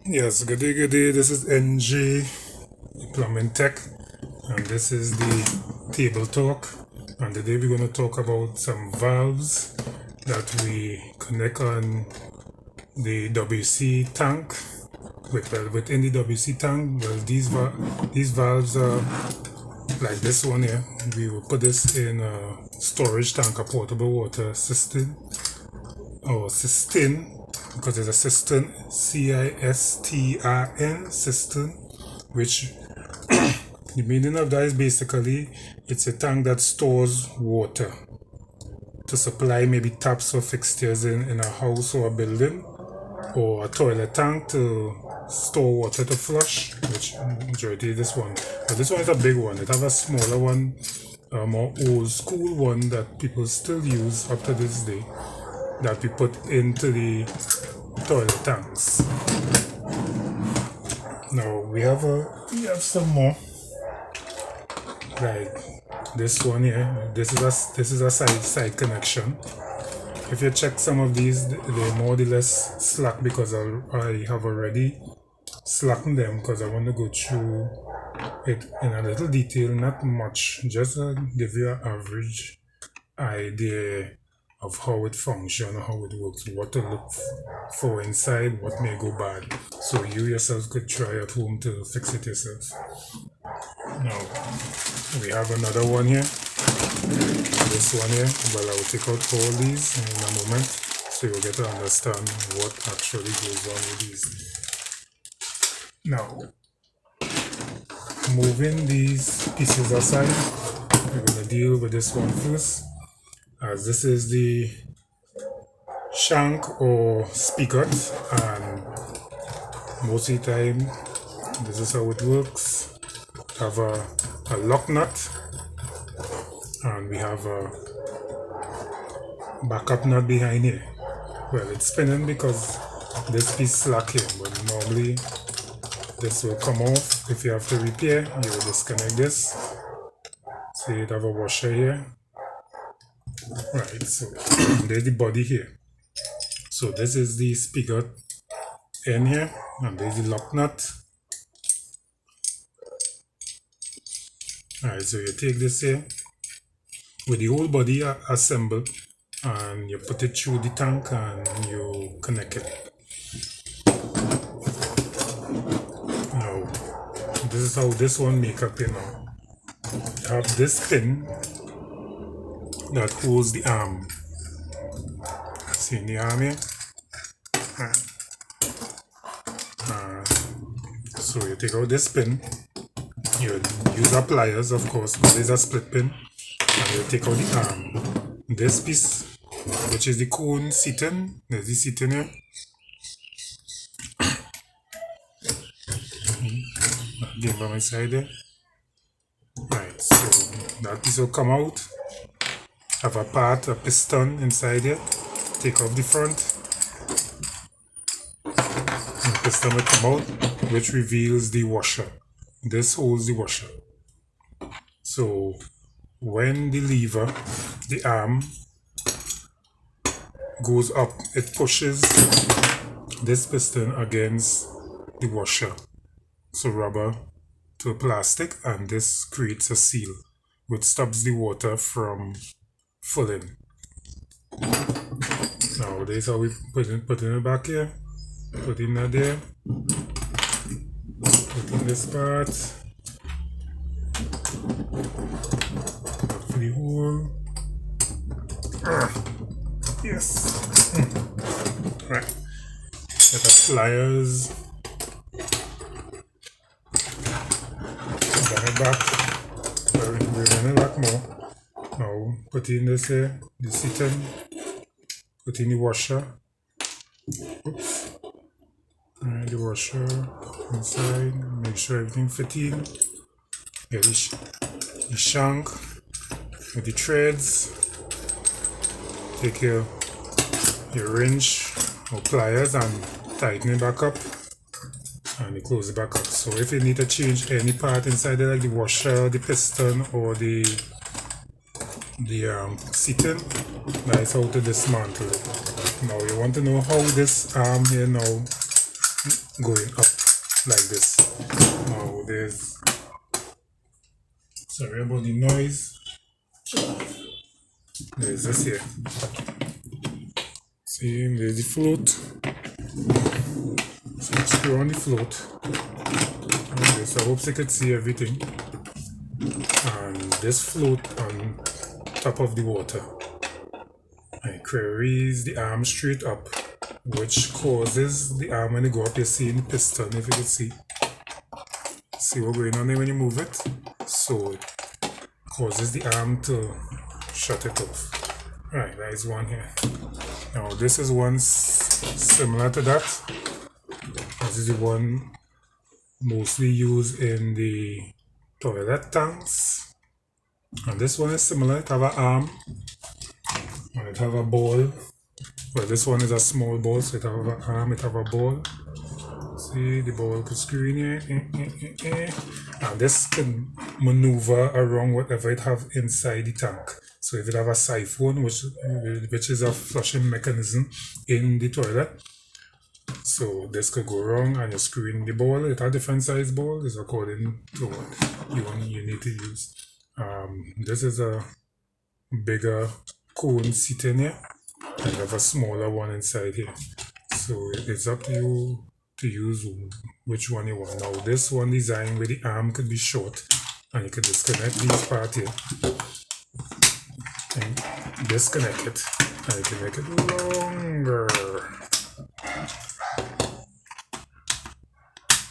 Yes, good day, good day. This is NG Plumbing Tech, and this is the table talk. And today we're going to talk about some valves that we connect on the WC tank. Within the WC tank, well, these valves are like this one here. We will put this in a storage tank, a portable water cistern or cistern, because there's a cistern, Cistern, cistern, which the meaning of that is basically it's a tank that stores water to supply maybe taps or fixtures in a house or a building, or a toilet tank to store water to flush, which majority is this one. But this one is a big one. It have a smaller one, a more old school one that people still use up to this day, that we put into the toilet tanks. Now we have some more, like this one here. This is a side connection. If you check some of these, they're more or less slack because I have already slackened them, because I want to go through it in a little detail, not much, just to give you an average idea of how it functions, how it works, what to look for inside, what may go bad, so you yourself could try at home to fix it yourself. Now we have another one here, this one here. Well, I will take out all these in a moment, so you'll get to understand what actually goes on with these. Now, moving these pieces aside, we're going to deal with this one first, as this is the shank or spigot, and most of the time this is how it works. Have a lock nut, and we have a backup nut behind here. Well, it's spinning because this piece slack here, but normally this will come off. If you have to repair, you will disconnect this. So you have a washer here. Right, so there's the body here. So this is the spigot in here, and there's the lock nut. Alright, so you take this here with the whole body assembled, and you put it through the tank and you connect it. Now, this is how this one make up here now. You have this pin that holds the arm. See the arm here? So you take out this pin, you use the pliers, of course, but there's a split pin, and you take out the arm. This piece, which is the cone Cistern, there's the Cistern here. Again by my side there. Right, so that piece will come out. Have a piston inside here. Take off the front. And the piston will come out, which reveals the washer. This holds the washer. So when the lever, the arm, goes up, it pushes this piston against the washer. So rubber to plastic, and this creates a seal which stops the water from filling. Now this is how we put in it back here. Put in that there. Put in this part. Up for the hole. Yes. Right. Get our pliers. Bring it back. We're running it back more. Now put in this here, the Cistern. Put in the washer. Oops. And the washer inside. Make sure everything fits in. Get the shank with the threads. Take your wrench or pliers and tighten it back up, and you close it back up. So if you need to change any part inside there, like the washer, the piston, or the Cistern, that is how to dismantle it. Now you want to know how this arm here now going up like this. Now there's, sorry about the noise, there's this here. See, there's the float. So screw on the float. Okay, so I hope you could see everything. And this float on top of the water, and it carries the arm straight up, which causes the arm, when you go up, you see in the piston, if you can see what's going on there when you move it. So it causes the arm to shut it off. Right, that is one here. Now this is one similar to that. This is the one mostly used in the toilet tanks. And this one is similar. It have an arm and it have a ball. Well, this one is a small ball, so it have an arm, it have a ball. See, the ball could screw in here. And this can maneuver around whatever it have inside the tank. So if it have a siphon, which is a flushing mechanism in the toilet, so this could go wrong and you screw in the ball. It has different size ball, it's according to what you need to use. This is a bigger cone sitting here, and you have a smaller one inside here. So it's up to you to use which one you want. Now this one design where the arm could be short, and you can disconnect these parts here and disconnect it, and you can make it longer.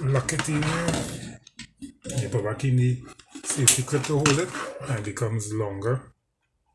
Lock it in here. You put back in the safety clip to hold it, and it becomes longer,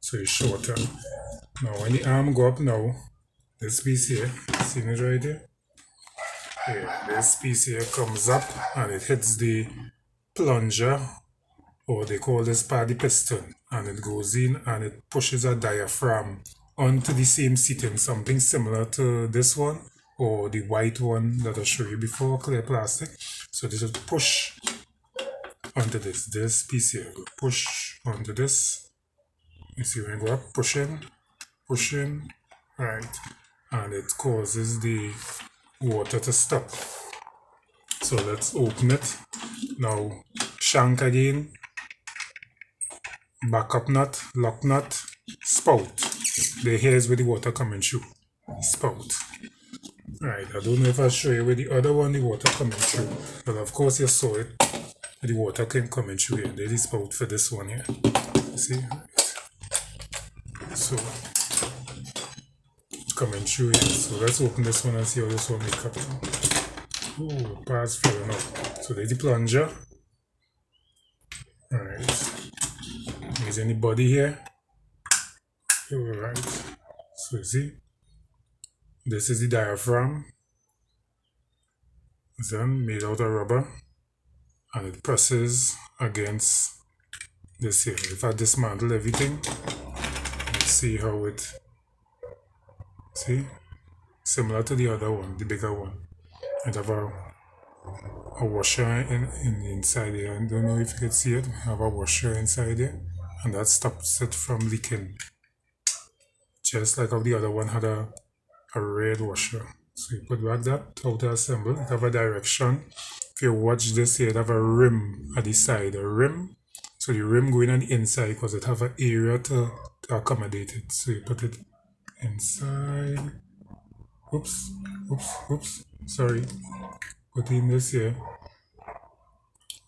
so it's shorter. Now when the arm go up now, this piece here, see it right here? Yeah, this piece here comes up and it hits the plunger, or they call this part the piston, and it goes in and it pushes a diaphragm onto the same seating, something similar to this one or the white one that I showed you before, clear plastic. So this will push onto this piece here, push onto this. You see when you go up, pushing, right, and it causes the water to stop. So let's open it. Now shank again, backup nut, lock nut, spout. The here is where the water coming through, spout. Right, I don't know if I'll show you where the other one, the water coming through, but of course you saw it, the water came coming through here. There's the spout for this one here, see, right. So it's coming through here. So let's open this one and see how this one make up. Oh, parts filling up. So there's the plunger. Alright, there's any body here. Alright, so you see, this is the diaphragm. It's then made out of rubber, and it presses against this here. If I dismantle everything, let's see how it, see, similar to the other one, the bigger one. It have a washer in the inside here. I don't know if you can see it. I have a washer inside here, and that stops it from leaking. Just like how the other one had a red washer. So you put back that, how to assemble. It have a direction. If you watch this here, it have a rim at the side, a rim. So the rim going on the inside because it have an area to accommodate it. So you put it inside. Oops, sorry. Put in this here.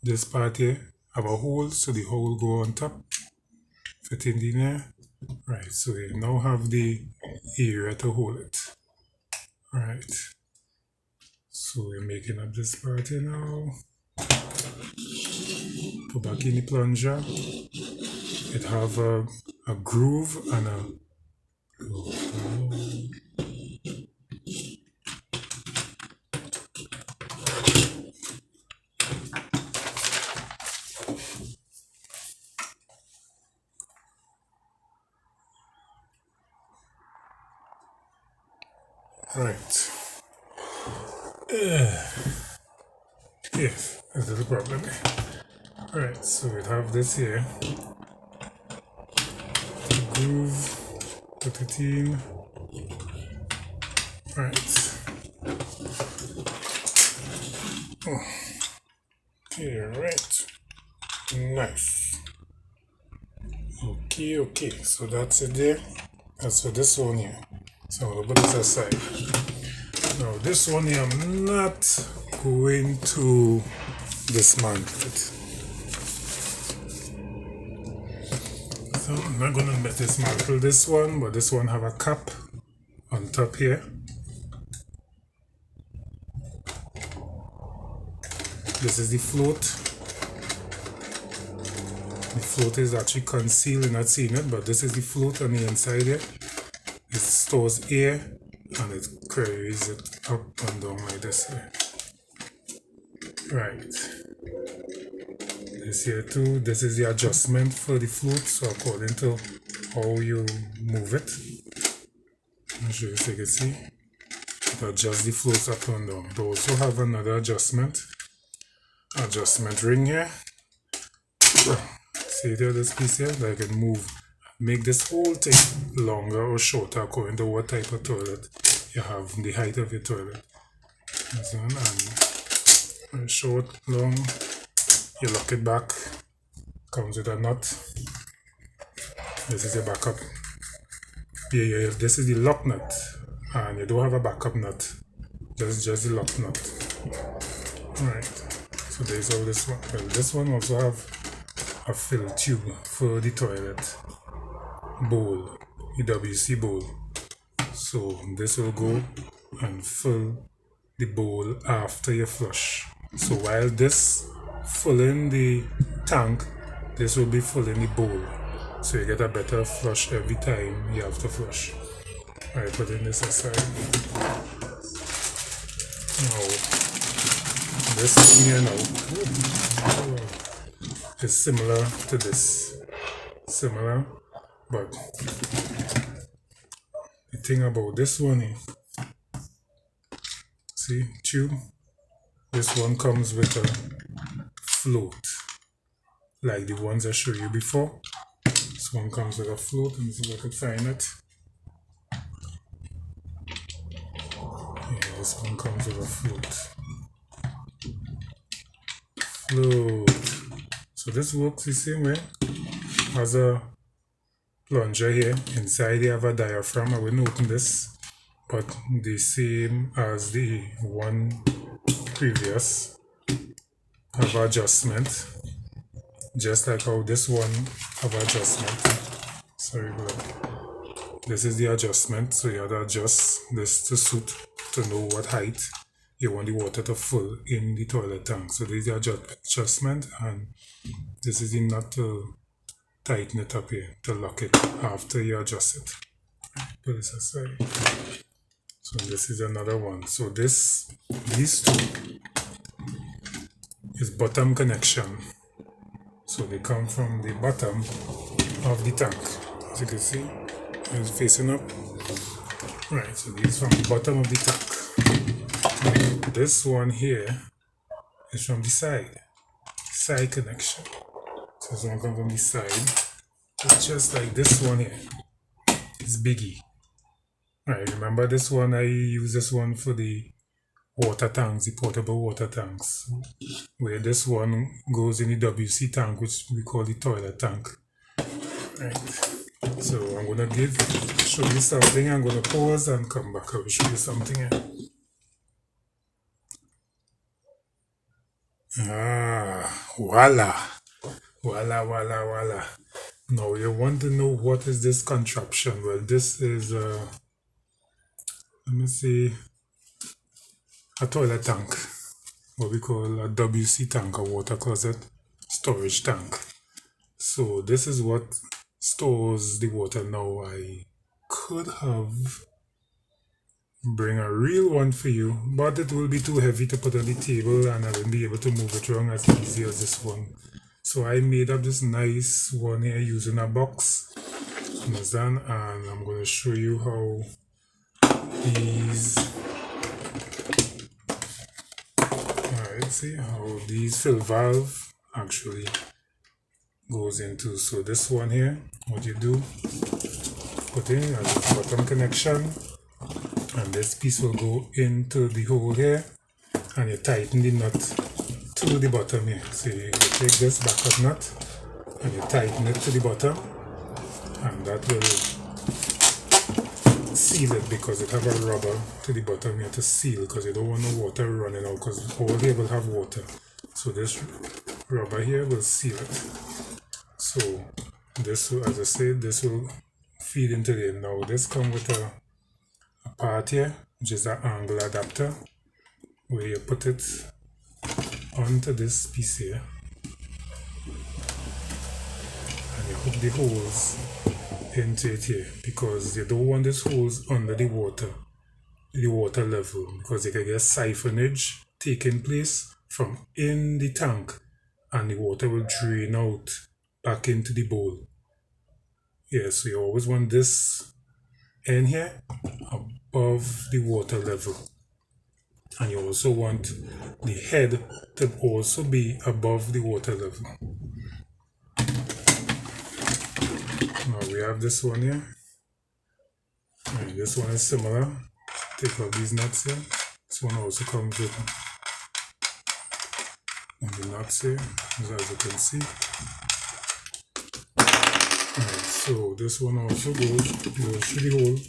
This part here have a hole, so the hole go on top. Fit in there. Right, so you now have the area to hold it. Right, so we're making up this part here now. Put back in the plunger. It have a groove and a right. Yes, this is the problem. Alright, so we have this here. Groove, put it in. Right. Okay, right. Nice. Okay, so that's it there. That's for this one here. So I'm gonna put this aside. Now this one here, I'm not going to dismantle it. So I'm not gonna dismantle this one, but this one have a cap on top here. This is the float. The float is actually concealed, you're not seeing it, but this is the float on the inside here. It stores air and it carries it up and down like this here. Right. This here too, this is the adjustment for the float, so according to how you move it, I'm sure you can see, it adjusts the floats up and down. It also have another adjustment ring here. See there, this piece here, that I can move, make this whole thing longer or shorter according to what type of toilet you have, the height of your toilet. And short, long, you lock it back, comes with a nut. This is the backup. Yeah, this is the lock nut, and you don't have a backup nut, just the lock nut. Alright, so there's all this one. Well, this one also have a fill tube for the toilet bowl, the WC bowl. So this will go and fill the bowl after you flush. So while this filling the tank, this will be filling the bowl. So you get a better flush every time you have to flush. Alright, putting this aside. Now, this one here now is similar to this. Similar, but the thing about this one is, see, tube, this one comes with a float, like the ones I showed you before. This one comes with a float. Let me see if I could find it. Yeah, this one comes with a float. So this works the same way. Has a plunger here. Inside you have a diaphragm. I wouldn't open this, but the same as the one previous. Have adjustment, just like how this one have adjustment. Sorry, but this is the adjustment, so you have to adjust this to suit, to know what height you want the water to fill in the toilet tank. So this is the adjustment, and this is the nut to tighten it up here, to lock it after you adjust it. Put this aside. So this is another one. So these two is bottom connection. So they come from the bottom of the tank. As you can see, it's facing up. Right, so these from the bottom of the tank. This one here is from the side connection. So this one comes from the side. It's just like this one here. It's biggie. Right, remember this one, I use this one for the water tanks, the portable water tanks, where this one goes in the WC tank, which we call the toilet tank. Right. So I'm gonna show you something. I'm gonna pause and come back. I will show you something here. Voila. Now you want to know what is this contraption? Well, this is let me see, a toilet tank, what we call a WC tank, a water closet storage tank. So this is what stores the water. Now I could have bring a real one for you, but it will be too heavy to put on the table and I won't be able to move it around as easy as this one. So I made up this nice one here using a box, understand? And I'm going to show you how these, see how these fill valve actually goes into. So this one here, what you do, put in a bottom connection, and this piece will go into the hole here, and you tighten the nut to the bottom here. So you take this backup nut and you tighten it to the bottom, and that will seal it because it have a rubber to the bottom here to seal, because you don't want no water running out, because all here will have water. So this rubber here will seal it. So this will, as I said, this will feed into there. Now this comes with a part here, which is an angle adapter, where you put it onto this piece here and you hook the holes into it here, because you don't want these holes under the water level, because you can get siphonage taking place from in the tank and the water will drain out back into the bowl. Yeah, so you always want this end here above the water level, and you also want the head to also be above the water level. Now we have this one here, and this one is similar. Take out these nuts here. This one also comes with the nuts here, as you can see. Right, so this one also goes through the hole.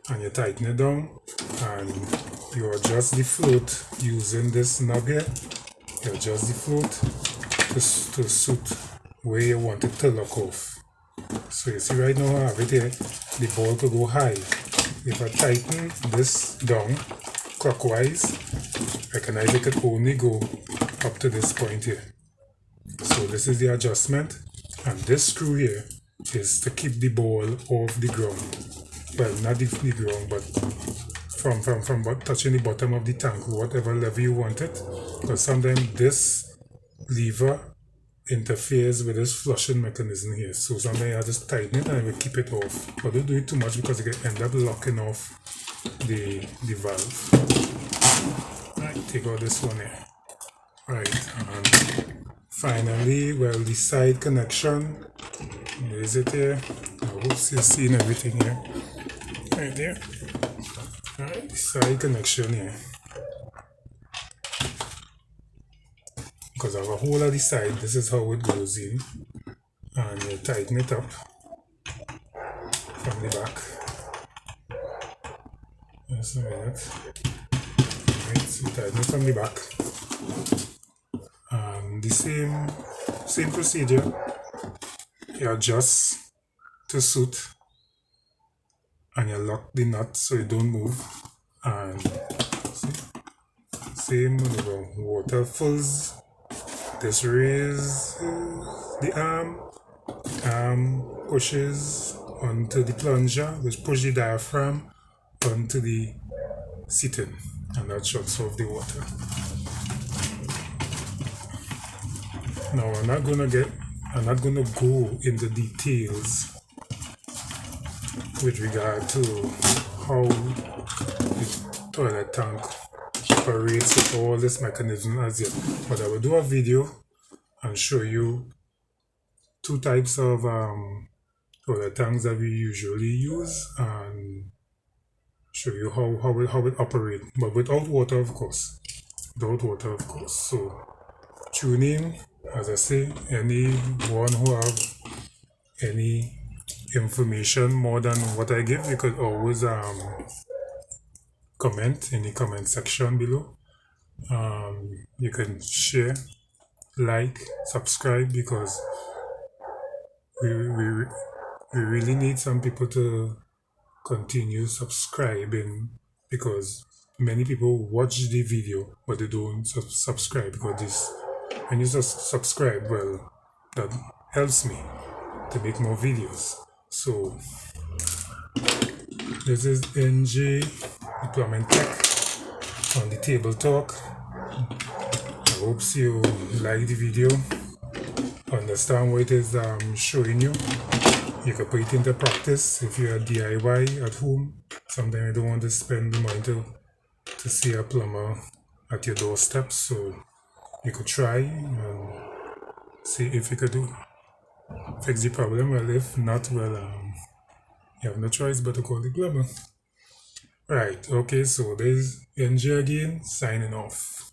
And you tighten it down, and you adjust the float using this knob here. You adjust the float to suit where you want it to lock off. So you see right now I have it here, the ball could go high. If I tighten this down clockwise, recognize it could only go up to this point here. So this is the adjustment, and this screw here is to keep the ball off the ground. Well, not the ground, but from touching the bottom of the tank, whatever level you want it, because sometimes this lever interferes with this flushing mechanism here. So sometimes I just tighten it and I will keep it off, but don't do it too much because it can end up locking off the valve. Right, take out this one here. Right, and finally, well, the side connection, where is it here? I hope you're seeing everything here. Right there. Alright, side connection here. Because I have a hole at the side, this is how it goes in. And you tighten it up from the back. Just a minute. Alright, so tighten it from the back. And the same procedure. You adjust to suit, and you lock the nut so it don't move, and same maneuver. Water fills, this raises the arm pushes onto the plunger, which push the diaphragm onto the cistern, and that shuts off the water. Now I'm not gonna go into details with regard to how the toilet tank operates with all this mechanism as yet, but I will do a video and show you two types of toilet tanks that we usually use, and show you how it operates, but without water, of course. So tune in. As I say, anyone who have any information more than what I give, you could always comment in the comment section below. You can share, like, subscribe, because we really need some people to continue subscribing, because many people watch the video but they don't subscribe, because this, when you subscribe, well, that helps me to make more videos. So this is NJ Plumbing Tech on the Table Talk. I hope you like the video, understand what it is I'm showing you. You can put it into practice if you're a DIY at home. Sometimes you don't want to spend the money to see a plumber at your doorstep, so you could try and see if you could fix the problem. Well, if not, well, you have no choice but to call the plumber. Right, okay, so there's NG again, signing off.